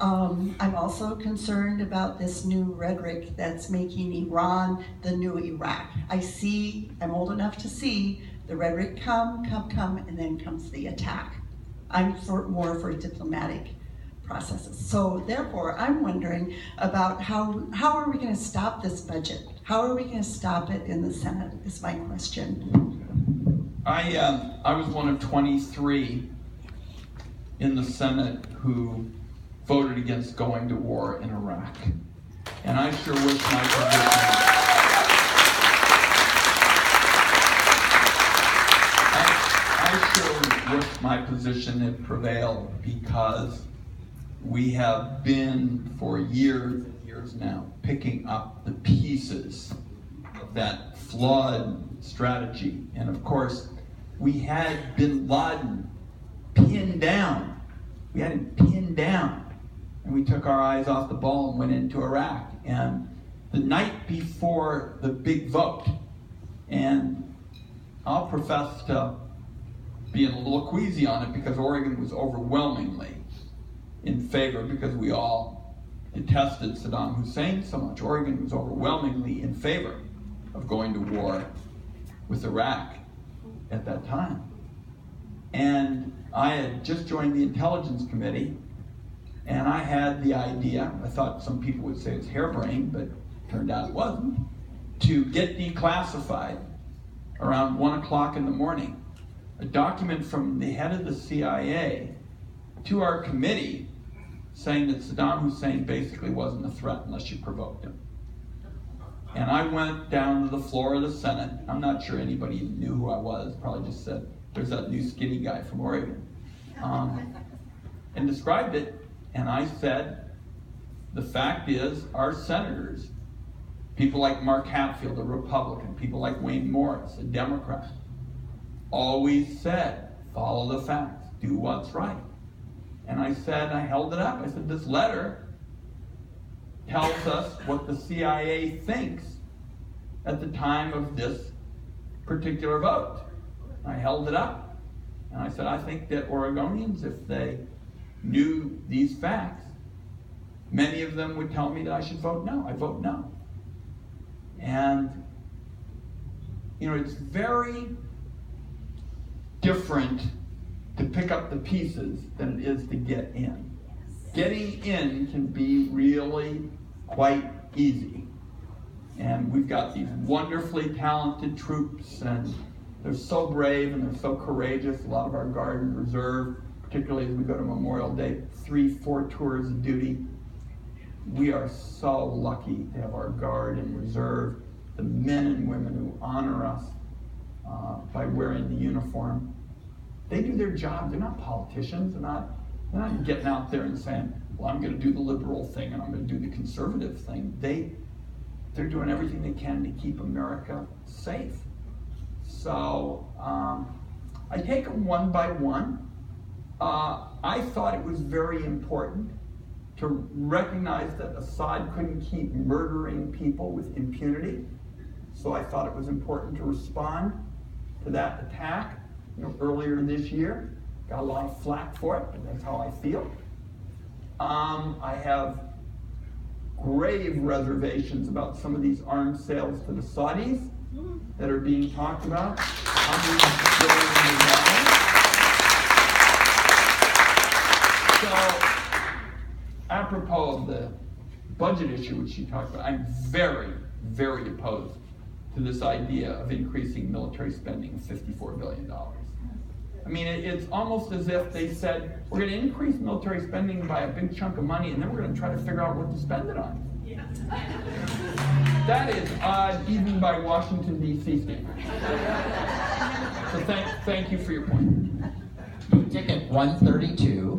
I'm also concerned about this new rhetoric that's making Iran the new Iraq. I'm old enough to see the rhetoric come, and then comes the attack. I'm more for diplomatic processes. So therefore, I'm wondering about how are we going to stop this budget? How are we going to stop it in the Senate is my question. I was one of 23 in the Senate who voted against going to war in Iraq. And I sure wish my position had prevailed, because we have been for years and years now picking up the pieces of that flawed strategy. And of course, we had bin Laden pinned down. We had him pinned down. And we took our eyes off the ball and went into Iraq. And the night before the big vote, and I'll profess to being a little queasy on it because Oregon was overwhelmingly in favor, because we all detested Saddam Hussein so much. Oregon was overwhelmingly in favor of going to war with Iraq at that time. And I had just joined the Intelligence Committee, and I had the idea, I thought some people would say it's harebrained, but turned out it wasn't, to get declassified around 1 o'clock in the morning a document from the head of the CIA to our committee saying that Saddam Hussein basically wasn't a threat unless you provoked him. And I went down to the floor of the Senate. I'm not sure anybody knew who I was, probably just said, there's that new skinny guy from Oregon. And described it, and I said, the fact is, our senators, people like Mark Hatfield, a Republican, people like Wayne Morris, a Democrat, always said, follow the facts, do what's right. And I said, I held it up, I said, this letter tells us what the CIA thinks at the time of this particular vote. I held it up, and I said, I think that Oregonians, if they knew these facts, many of them would tell me that I should vote no. I vote no. And, it's very different to pick up the pieces than it is to get in. Getting in can be really quite easy. And we've got these wonderfully talented troops, and they're so brave and they're so courageous. A lot of our Guard and Reserve, particularly as we go to Memorial Day, 3-4 tours of duty. We are so lucky to have our Guard and Reserve, the men and women who honor us by wearing the uniform. They do their job. They're not politicians. They're not getting out there and saying, well, I'm going to do the liberal thing and I'm going to do the conservative thing. They're doing everything they can to keep America safe. So I take them one by one. I thought it was very important to recognize that Assad couldn't keep murdering people with impunity. So I thought it was important to respond to that attack. Earlier this year, got a lot of flack for it, but that's how I feel. I have grave reservations about some of these arms sales to the Saudis that are being talked about. So, apropos of the budget issue which you talked about, I'm very, very opposed to this idea of increasing military spending of $54 billion. I mean, it's almost as if they said, we're going to increase military spending by a big chunk of money, and then we're going to try to figure out what to spend it on. Yeah. That is odd, even by Washington, D.C. standards. So thank you for your point. Ticket 132.